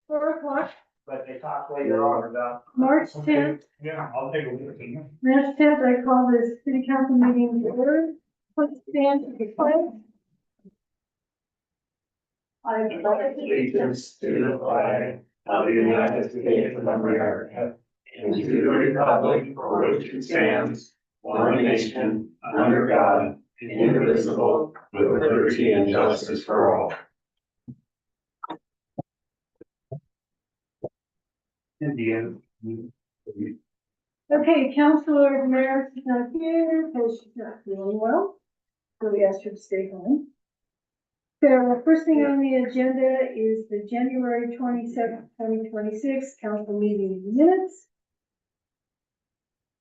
4 o'clock, But they talk later on about. March 10th. Yeah, I'll take a look at it. March 10th, I call this city council meeting to order. Please stand to the pledge. I pledge Allegiance to the flag of the United States of America and to the republic for which it stands, one nation, under God, indivisible, with liberty and justice for all. Indian. Okay, Councilor Damaris is not here because she's not feeling well. So we asked her to stay home. So the first thing on the agenda is the January 27th, 2026 council meeting minutes.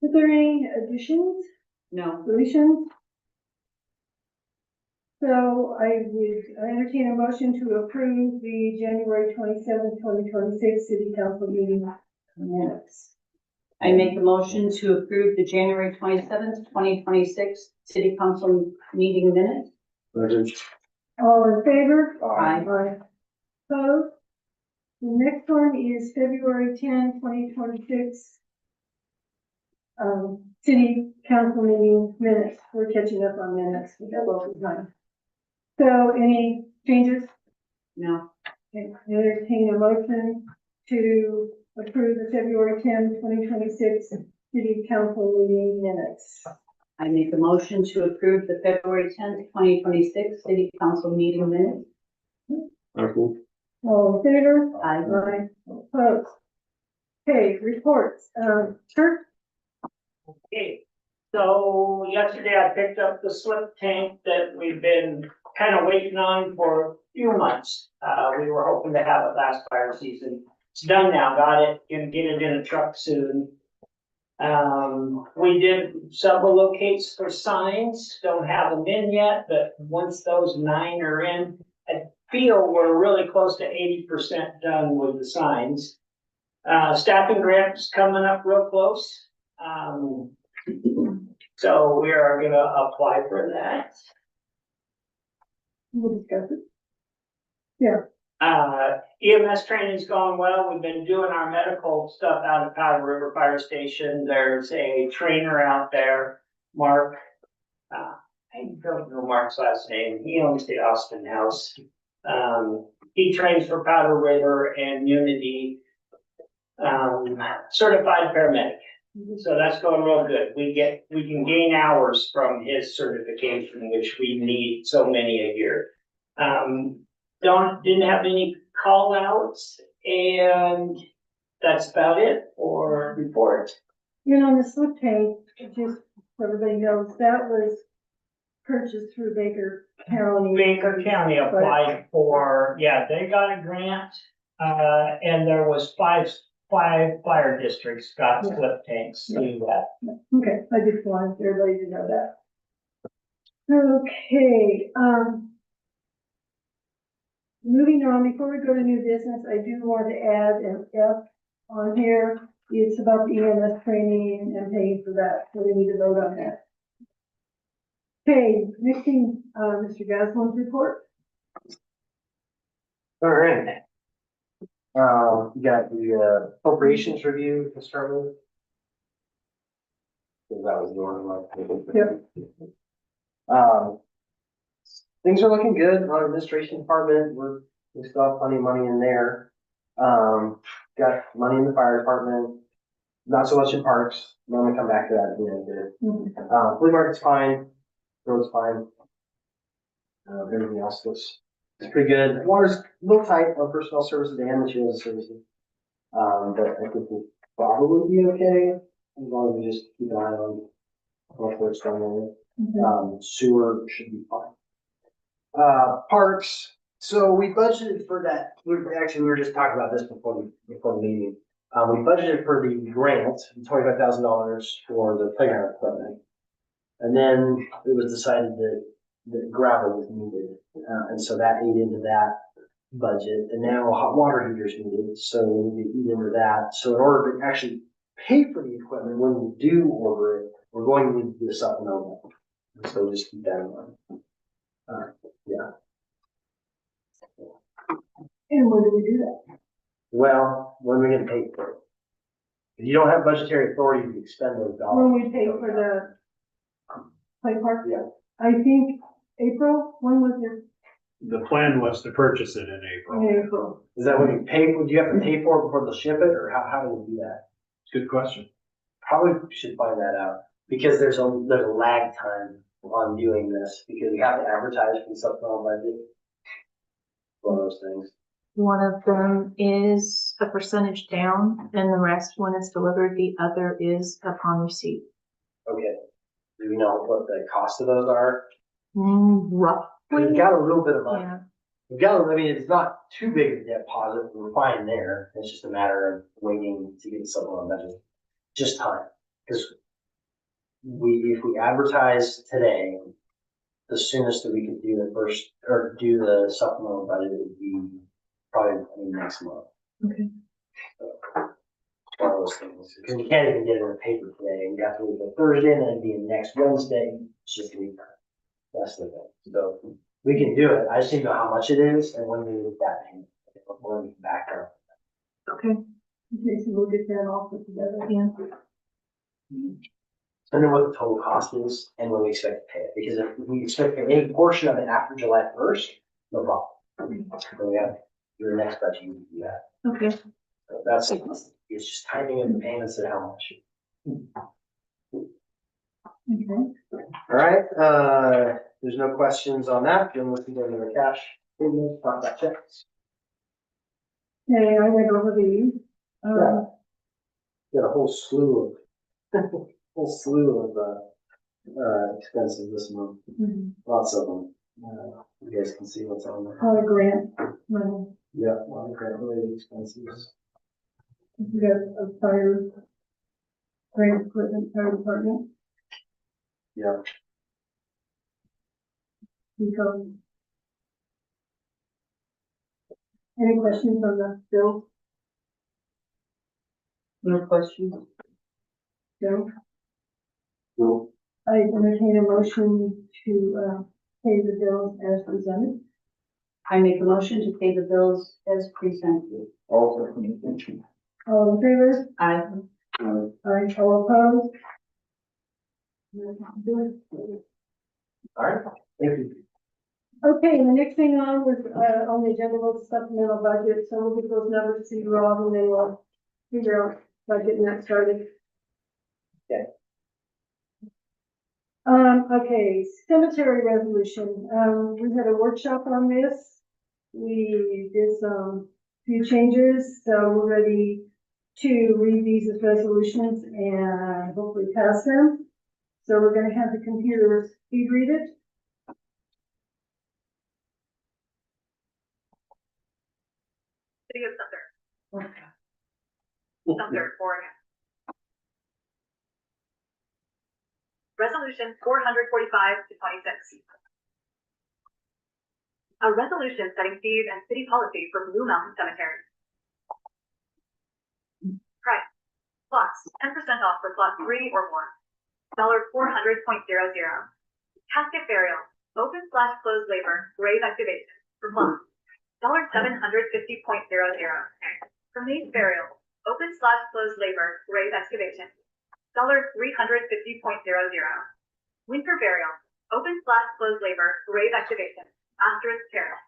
Are there any additions, No. deletions? So I entertain a motion to approve the January 27th, 2026 city council meeting minutes. I make a motion to approve the January 27th, 2026 city council meeting minutes. All in favor? Aye. Opposed? The next one is February 10, 2026. City council meeting minutes. We're catching up on minutes. We got lots of time. So any changes? No. Okay, entertain a motion to approve the February 10, 2026 city council meeting minutes. I make a motion to approve the February 10th, 2026 city council meeting minutes. All in favor? Aye. Aye. Opposed? Okay, reports. Kurt? Okay, so yesterday I picked up the slip tank that we've been kind of waiting on for a few months. We were hoping to have it last fire season. It's done now, got it, gonna get it in a truck soon. We did several locates for signs, don't have them in yet, but once those 9 are in, I feel we're really close to 80% done with the signs. Staffing grant's coming up real close. So we are gonna apply for that. We'll discuss it. Yeah. EMS training's going well. We've been doing our medical stuff out at Powder River Fire Station. There's a trainer out there, Mark. I don't know Mark's last name. He owns the Austin House. He trains for Powder River and Unity, certified paramedic. So that's going real good. We can gain hours from his certification, which we need so many a year. Didn't have any call outs, and that's about it for report. You know, the slip tank, just so everybody knows, that was purchased through Baker County. Baker County applied for, yeah, they got a grant, and there was five fire districts got Yeah. slip tanks to do that. Okay, I just wanted everybody to know that. Okay, moving on, before we go to new business, I do want to add an F on here. It's about the EMS training and paying for that, so we need to vote on that. Okay, missing, Mr. Gaslam's report. All right. You got the appropriations review to start with. Because that was the one. Yep. Things are looking good. Our administration department, we still have plenty of money in there. Got money in the fire department, not so much in parks. I'm gonna come back to that at the end. Flea market's fine, road's fine. Everything else looks pretty good. Water's a little tight on personnel services and materials services. But I think we'll probably be okay as long as we just keep an eye on what works down there. Sewer should be fine. Parks. So we budgeted for that. We were just talking about this before the meeting. We budgeted for the grant, $25,000 for the playground equipment. And then it was decided that gravel was needed. And so that ate into that budget. And now hot water heaters needed. So we need to eat into that. So in order to actually pay for the equipment when we do order it, we're going to need to do a supplemental. So just keep that in mind. Yeah. And where do we do that? Well, when we get paid for it. You don't have budgetary authority to expend those dollars. When we pay for the play park? Yeah. I think April, when was it? The plan was to purchase it in April. In April. Is that when you pay, do you have to pay for it before they'll ship it, or how do we do that? Good question. Probably should find that out, because there's a lag time on doing this, because you have to advertise for the supplemental budget. One of those things. One of them is a percentage down and the rest when it's delivered, the other is upon receipt. Okay. Do we know what the cost of those are? Roughly, We've got a little bit of money. yeah. We've got, I mean, it's not too big of a deposit, we're fine there, it's just a matter of waiting to get the supplemental budget. Just time, because if we advertise today, the soonest that we could do the first, or do the supplemental budget would be probably next month. Okay. So, one of those things, because we can't even get it in the paper today, we have to wait until Thursday, and then it'd be next Wednesday, it's just leave time. That's the thing, so we can do it, I just need to know how much it is, and when we make that payment, before we can back up. Okay, Okay, so we'll get that all put together. yeah. And then what the total cost is, and when we expect to pay it, because if we expect to pay any portion of it after July first, no problem. Then we have your next budget, you can do that. Okay, So that's, it's just timing of the payments and how much. Okay. All right, there's no questions on that, then we'll go to the cash, talk about checks. Okay, I went over these. Got a whole slew of expenses this month, lots of them. You guys can see what's on there. All the grant money. Yeah, a lot of grant related expenses. We got a fire, grant equipment, fire department. Yeah. Because. Any questions on the bill? No questions? Bill? Cool. I entertain a motion to, pay the bills as presented. I make a motion to pay the bills as presented. Also. All in favor? Aye. Aye, all opposed? All right, thank you. Okay, the next thing on was, on the agenda was supplemental budget, so we'll get those numbers to you, Rob, and then we'll figure out about getting that started. Okay. Okay, cemetery resolution, we had a workshop on this. We did some few changes, so we're ready to read these as resolutions and hopefully pass them. So we're gonna have the computer speed read it. City of Sumter. Sumter, Oregon. Resolution 445 to 26. A resolution setting fees and city policy for Blue Mountain Cemetery. Price. Plots, 10% off for plot 3 or more. $400.00. Casket burial, open/closed labor, grave excavation for plot. $750.00. Cremains burial, open/closed labor, grave excavation. $350.00. Winter burial, open/closed labor, grave excavation, asterisk terrace.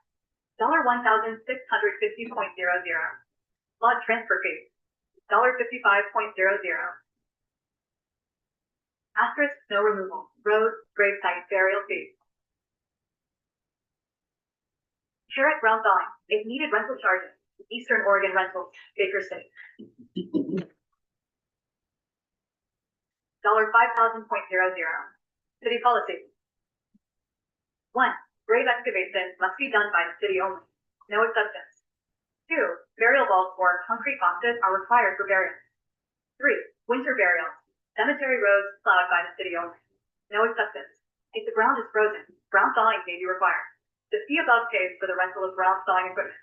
$1,650.00. Lot transfer fee, $55.00. Asterisk snow removal, road, gravesite, burial fee. Sherritt ground thawing, if needed rental charges, Eastern Oregon Rentals, Baker City. $5,000.00. City policy. 1. Grave excavation must be done by the city only. No exceptions. 2. Burial vaults or concrete boxes are required for burial. 3. Winter burial. Cemetery roads plowed by the city only. No exceptions. If the ground is frozen, ground thawing may be required. The fee above pays for the rental of ground thawing equipment.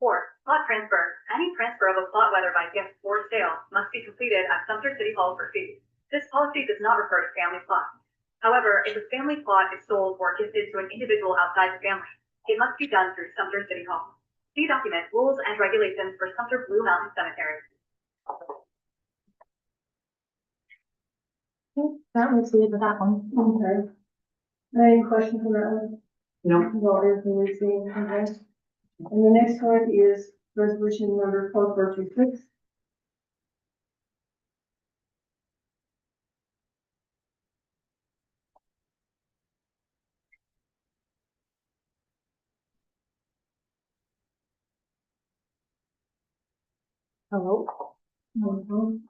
4. Plot transfer. Any transfer of a plot, whether by gift or sale, must be completed at Sumter City Hall for fee. This policy does not refer to family plots. However, if a family plot is sold or gifted to an individual outside the family, it must be done through Sumter City Hall. See document rules and regulations for Sumter Blue Mountain Cemetery. That was the end of that one. Okay. Any questions on that one? No. Well, everything we've seen, okay. And the next one is resolution number 4426. Hello? Mhm.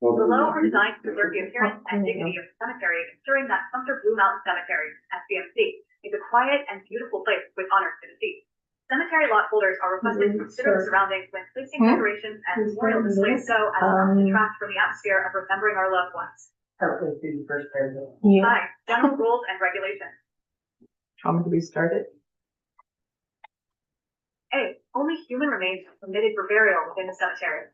Below are designed to preserve the appearance and dignity of the cemetery, ensuring that Sumter Blue Mountain Cemetery, SBMC, is a quiet and beautiful place with honors to deceased. Cemetery lot holders are requested to consider the surroundings when placing decorations and memorial displays so as not to detract from the atmosphere of remembering our loved ones. Partway through the first paragraph. Yeah, I, general rules and regulations. how to restart it? A, only human remains are permitted for burial within the cemetery.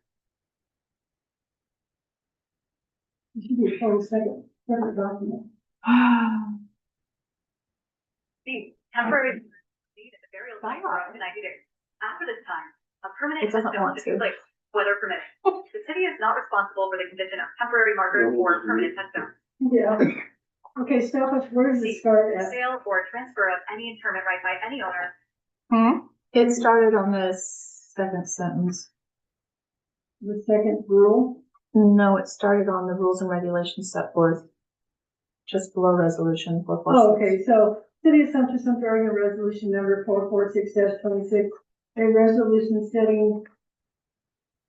It should be a total second, separate document. B, temporary need at the burial site for up to 90 days. After this time, a permanent It doesn't headstone want should be to. placed, weather permitting. The city is not responsible for the condition of temporary markers or permanent headstones. Yeah. Okay, stop us, where does it start The at? sale or transfer of any interment right by any owner. It started on the second sentence. The second rule? No, it started on the rules and regulations set forth just below resolution 446. Oh, okay, so City of Sumter, Sumter, Oregon, resolution number 446-26, a resolution setting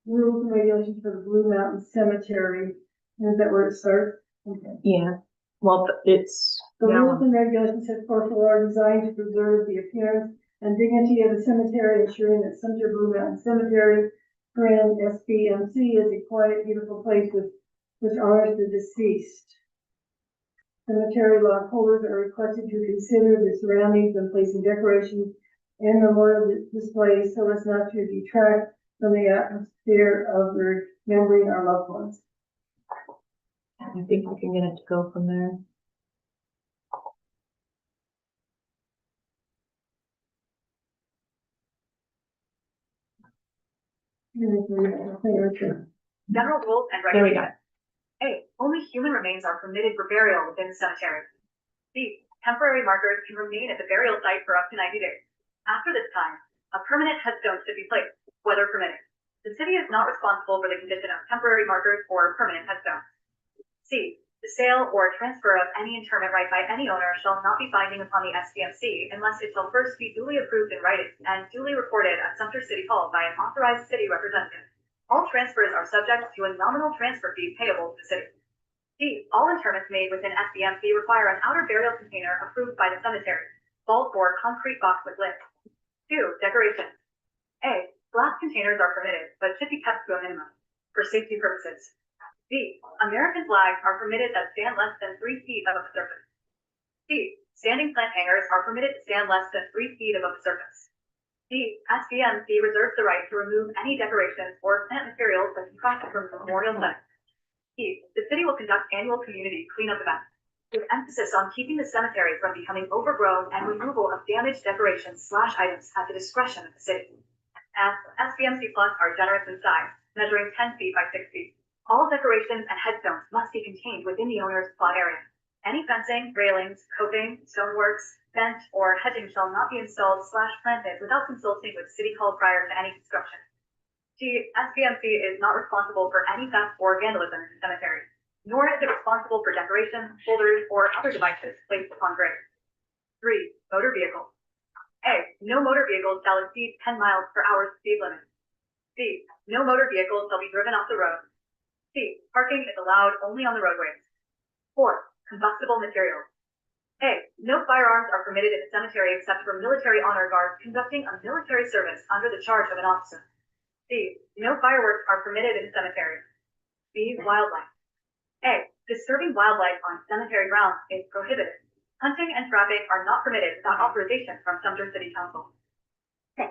rules and regulations for the Blue Mountain Cemetery. Is that where it starts? Okay. Yeah, well, it's, The now, rules and regulations set forth are designed to preserve the appearance and dignity of the cemetery, ensuring that Sumter Blue Mountain Cemetery, Grand SBMC, is a quiet, beautiful place which honors the deceased. Cemetery lot holders are requested to consider the surroundings when placing decorations and memorial displays so as not to detract from the atmosphere of remembering our loved ones. I think we can get it to go from there. General rules and There we go. regulations. A, only human remains are permitted for burial within the cemetery. B, temporary markers can remain at the burial site for up to 90 days. After this time, a permanent headstone should be placed, weather permitting. The city is not responsible for the condition of temporary markers or permanent headstones. C, the sale or transfer of any interment right by any owner shall not be binding upon the SBMC unless it shall first be duly approved in writing and duly recorded at Sumter City Hall by an authorized city representative. All transfers are subject to a nominal transfer fee payable to the city. D, all interments made within SBMC require an outer burial container approved by the cemetery, vault or concrete box with lid. 2, decorations. A, glass containers are permitted, but should be kept to a minimum for safety purposes. B, American flags are permitted that stand less than 3 feet above the surface. C, standing plant hangers are permitted to stand less than 3 feet above the surface. D, SBMC reserves the right to remove any decorations or plant materials that detract from the memorial site. E, the city will conduct annual community cleanup events with emphasis on keeping the cemetery from becoming overgrown and removal of damaged decorations/items at the discretion of the city. F, SBMC plots are generous in size, measuring 10 feet by 6 feet. All decorations and headstones must be contained within the owner's plot area. Any fencing, railings, coping, stoneworks, fence, or hedging shall not be installed/planted without consulting with City Hall prior to any construction. G, SBMC is not responsible for any theft or vandalism in the cemetery, nor is it responsible for decorations, holders, or other devices placed upon graves. 3, motor vehicles. A, no motor vehicle shall exceed 10 miles per hour speed limit. B, no motor vehicle shall be driven off the road. C, parking is allowed only on the roadways. 4, combustible materials. A, no firearms are permitted in the cemetery except for military honor guards conducting a military service under the charge of an officer. C, no fireworks are permitted in the cemetery. B, wildlife. A, disturbing wildlife on cemetery grounds is prohibited. Hunting and trapping are not permitted without authorization from Sumter City Council. 6,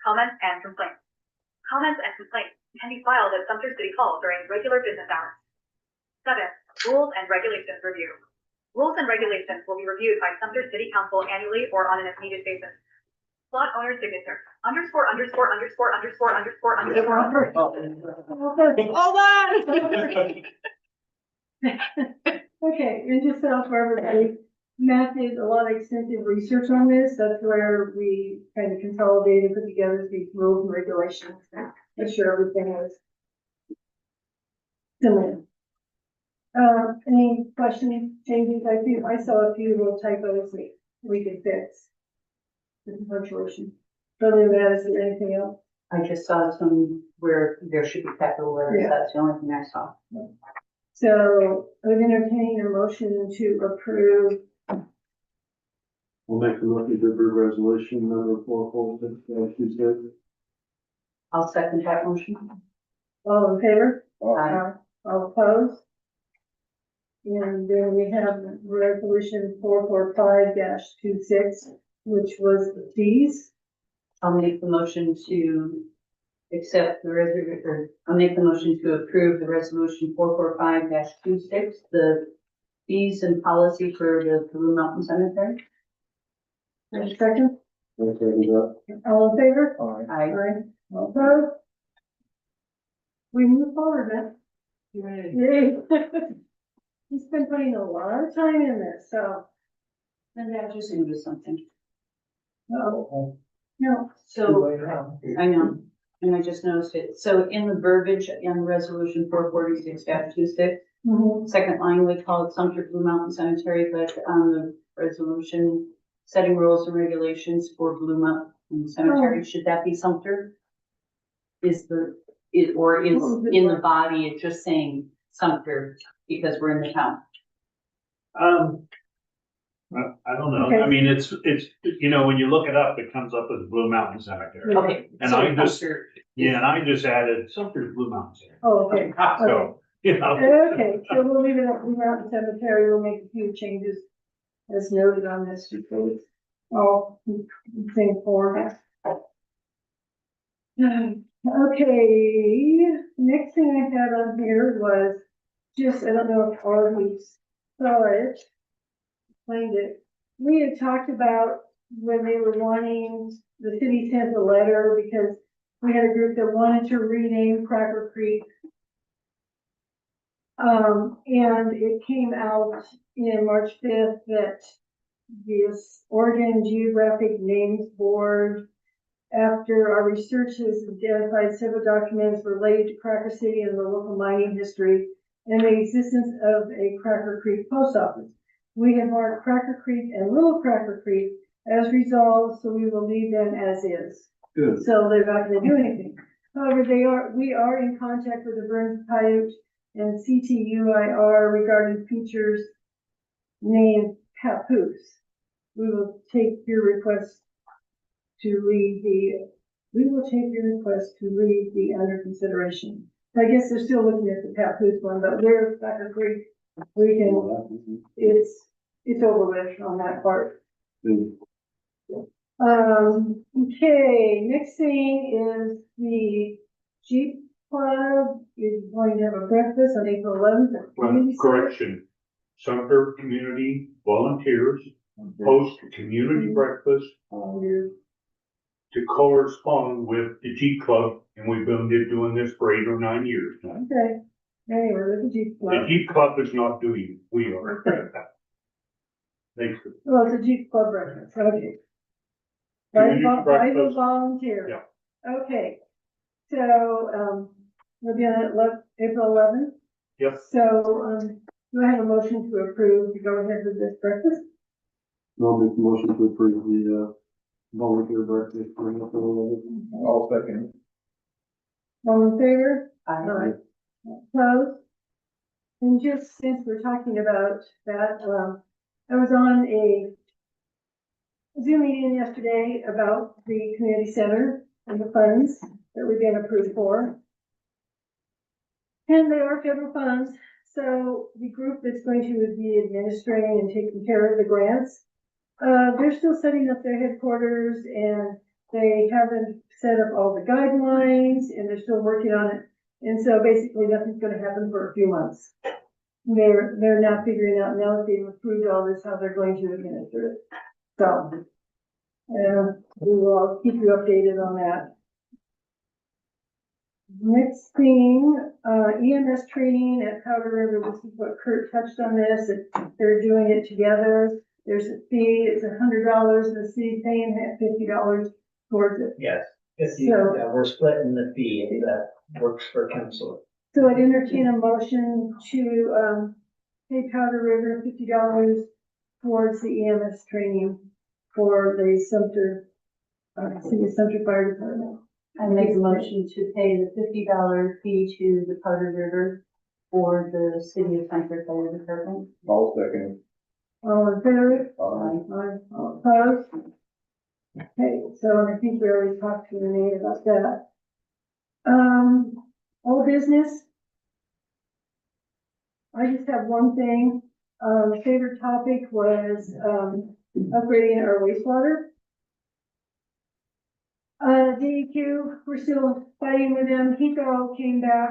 comments and complaints. Comments and complaints can be filed at Sumter City Hall during regular business hours. 7, rules and regulations review. Rules and regulations will be reviewed by Sumter City Council annually or on an as-needed basis. Slot owner signature, underscore, underscore, underscore, underscore, underscore, underscore. Hold on. Okay, and just so for everybody, Matt did a lot of extensive research on this. That's where we kind of consolidated, put together these rules and regulations. Make sure everything was similar. Any questions, changes? I saw a few little typos we could fix. The punctuation. Other than that, is there anything else? I just saw some where there should be capital letters. Yeah. That's the only thing I saw. So I would entertain a motion to approve. We'll make the motion to approve resolution number 446-26. I'll second that motion. All in favor? Aye. All opposed? And then we have resolution 445-26, which was the fees. I'll make the motion to accept the or I'll make the motion to approve the resolution 445-26, the fees and policy for the Blue Mountain Cemetery. Any second? Okay, All in favor? I Aye. All opposed? We move forward, Matt. Yay. He's been putting a lot of time in this, so. and that just into something. No. No. So I know, and I just noticed it. So in the verbiage in resolution 446-26, Mhm. second line, we call it Sumter Blue Mountain Cemetery, but on the resolution setting rules and regulations for Blue Mountain Cemetery, should that be Sumter? Is in the body, it's just saying Sumter because we're in the town? I don't know. Okay. I mean, it's, you know, when you look it up, it comes up as Blue Mountain Cemetery. Okay. And so I just- Sumter- Yeah, and I just added Sumter's Blue Mountain Cemetery. Oh, okay. So, you know. Okay, so we'll leave it at Blue Mountain Cemetery. We'll make a few changes as noted on this report. All in same format. Okay, next thing I had on here was just, I don't know if all of you saw it, explained it. We had talked about when they were wanting, the city sent a letter because we had a group that wanted to rename Cracker Creek. And it came out in March 5th that this Oregon Geographic Names Board, after our research has identified several documents related to Cracker City and the local mining history and the existence of a Cracker Creek post office. We have marked Cracker Creek and Little Cracker Creek as resolved, so we will leave them as is. Good. So they're not gonna do anything. However, we are in contact with the Burns Paiute and CTUIR regarding features named Papoose. We will take your request to leave the under consideration. I guess they're still looking at the Papoose one, but we're Cracker Creek, we can, it's over with on that part. Okay, next thing is the Jeep Club is going to have a breakfast on April 11th. at Well, Community Center. correction, Sumter Community Volunteers host a community breakfast to correspond with the Jeep Club, and we've been doing this for 8 or 9 years now. Okay, anyway, with the Jeep The Club. Jeep Club is not doing, we are. Thanks. Well, it's a Jeep Club breakfast, okay. Community By the breakfast. volunteer. Yeah. Okay, so, we'll be on April 11th. Yep. So, do I have a motion to approve to go ahead with this breakfast? I'll make the motion to approve the, volunteer breakfast for April 11th. All second. All in favor? I Opposed? And just since we're talking about that, I was on a Zoom meeting yesterday about the community center and the funds that we've been approved for. And they are federal funds, so the group that's going to be administering and taking care of the grants, they're still setting up their headquarters and they haven't set up all the guidelines and they're still working on it. And so basically nothing's gonna happen for a few months. they're now figuring out now that they've approved all this, how they're going to administer it. So, we will keep you updated on that. Next thing, EMS training at Powder River, this is what Kurt touched on this, they're doing it together. There's a fee, it's $100, the city's paying $50 towards it. Yes, So- yeah, we're splitting the fee, if that works for council. So I'd entertain a motion to, pay Powder River $50 towards the EMS training for the Sumter, City of Sumter Fire Department. I make a motion to pay the $50 fee to the Powder River for the City of Sumter Fire Department. All second. All in favor? Aye. Aye. All opposed? Okay, so I think we already talked to Renee about that. Old business. I just have one thing. Favorite topic was, upgrading our wastewater. DEQ, we're still fighting with them. HECO came back.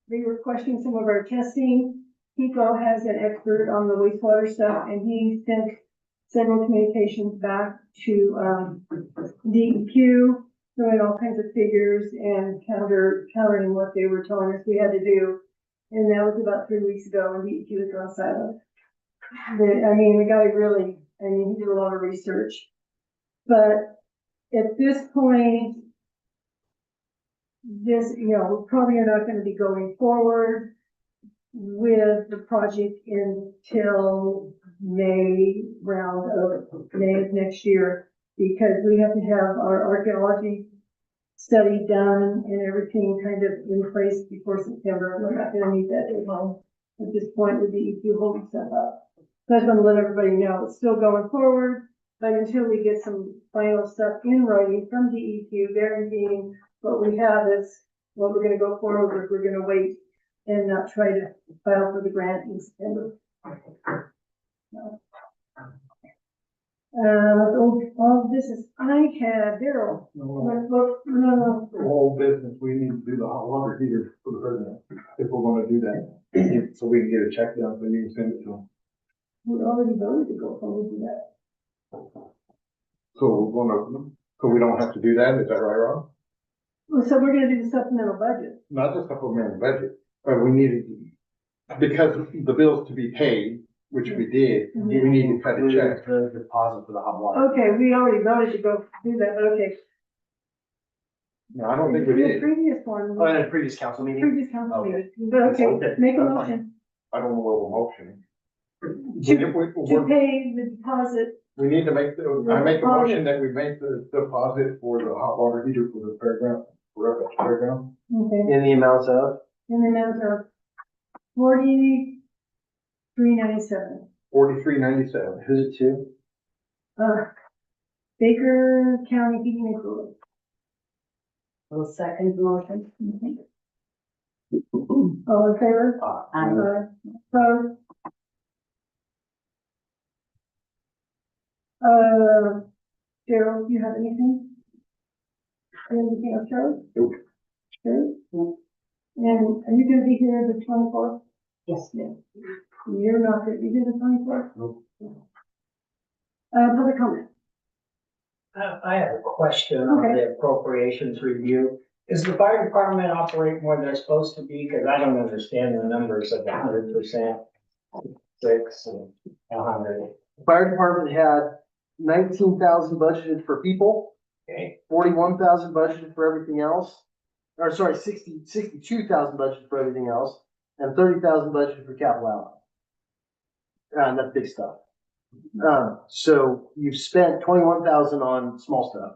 They were questioning some of our testing. HECO has an expert on the wastewater stuff, and he sent several communications back to, DEQ, throwing all kinds of figures and countering what they were telling us we had to do. And that was about 3 weeks ago, and DEQ was gone silent. The guy really, he did a lot of research. But at this point, we're probably not gonna be going forward with the project until May of next year, because we have to have our archaeology study done and everything kind of in place before September. We're not gonna meet that deadline at this point with DEQ holding stuff up. So I just want to let everybody know it's still going forward, but until we get some final stuff in writing from DEQ guaranteeing what we have is what we're gonna go forward with, we're gonna wait and not try to file for the grant in September. All this is, I had, Daryl. No. Whole business, we need to do the hot water heater for the president, if we're gonna do that. So we can get a check done, so you can send it to them. We already voted to go forward with that. So we don't have to do that, is that right, Rob? So we're gonna do the supplemental budget. Not the supplemental budget, but we needed, because the bills to be paid, which we did, we need to cut a check. The deposit for the hot water. Okay, we already voted to go do that, but okay. No, I don't think we The did. previous one, Oh, in a previous council meeting? previous council Okay. meeting, but okay, make a motion I don't know what we're motioning. to pay the deposit. We need to make I make a motion that we make the deposit for the hot water heater for the fairground, for the fairground. Okay, In the amounts of? in the amount of $43.97. $43.97. Who's it to? Baker County Heating and Cooling. Will second the motion. All in favor? Aye. Opposed? Daryl, do you have anything? Anything else, Charlie? Nope. Sure. No. And are you gonna be here the 24th? Yes. You're not gonna be here the 24th? Nope. Public comment. I have a question on Okay. the appropriations review. Does the fire department operate more than they're supposed to be? Cause I don't understand the numbers of 100%, 6 and 100. Fire department had 19,000 budgeted for people, Okay, 41,000 budgeted for everything else. Or sorry, 62,000 budgeted for everything else, and 30,000 budgeted for capital outlay. And that's big stuff. So you've spent 21,000 on small stuff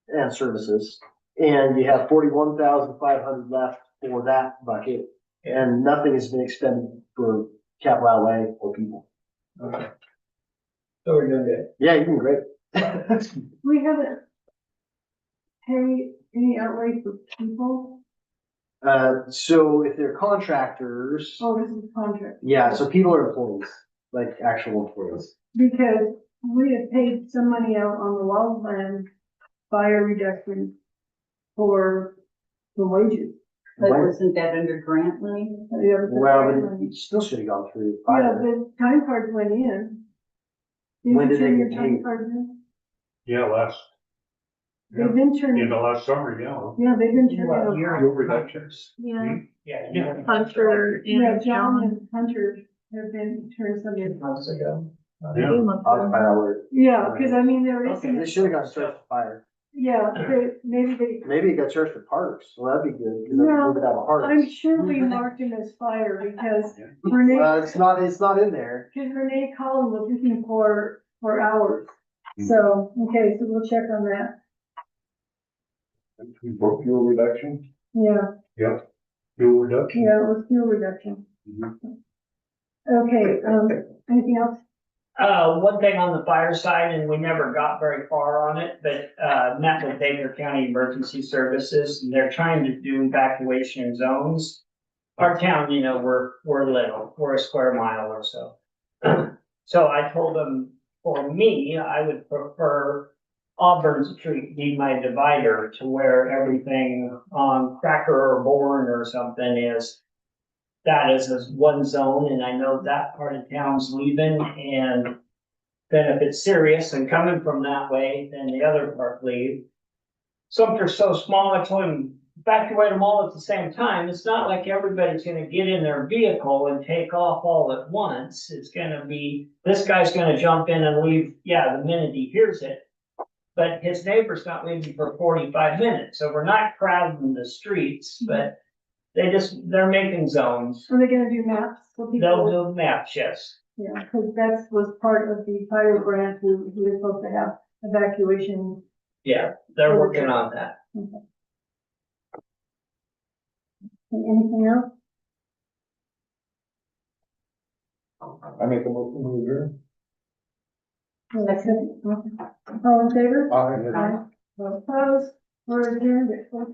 and services, and you have 41,500 left for that bucket, and nothing has been expended for capital outlay or people. so we're doing good. Yeah, you're doing great. We haven't paid any outlay for people. So if they're contractors, Oh, this is contract. yeah, so people are employees, like actual employees. Because we have paid some money out on the wildland fire reduction for the wages. But When- wasn't that under grant money? Well, but it still should have gone through Yeah, fire. the time cards went in. When you did they turn your get time paid? cards in? Yeah, They've been in turning, the last summer, yeah. yeah, they've been turning. Well, over. you're- Fuel reductions. Yeah, Yeah. Hunter Yeah, and John John. and Hunter have been turned some in. Months ago. Yeah. I'll find out where, Yeah, cause I mean, there Okay. is, they should have got charged for fire. yeah, maybe they, Maybe it got charged for parks, well, that'd be good, cause No, we would have a park. I'm sure we marked him as fire because Renee, Well, it's not in there. cause Renee Collin was looking for hours. So, okay, so we'll check on that. Fuel reduction. Yeah, Fuel reduction. yeah, it was fuel reduction. Okay, anything else? One thing on the fire side, and we never got very far on it, but, met with Baker County Emergency Services, and they're trying to do evacuation zones. Our town, you know, we're little, we're a square mile or so. So I told them, for me, I would prefer Auburn Street be my divider to where everything on Cracker or Bourne or something is. That is as one zone, and I know that part of town's leaving, and then if it's serious and coming from that way, then the other part leave. Sumter's so small, I told him, evacuate them all at the same time. It's not like everybody's gonna get in their vehicle and take off all at once. It's gonna be, this guy's gonna jump in and leave, yeah, the minute he hears it. But his neighbor's not leaving for 45 minutes, so we're not crowding the streets, but they're making zones. Are they gonna do maps for They'll people? do maps, yes. Yeah, cause that was part of the fire grant, we were supposed to have evacuation. Yeah, they're working on that. Anything else? I make a motion to adjourn. That's it. All in favor? Aye. Aye. All opposed? We're adjourned at 4:00.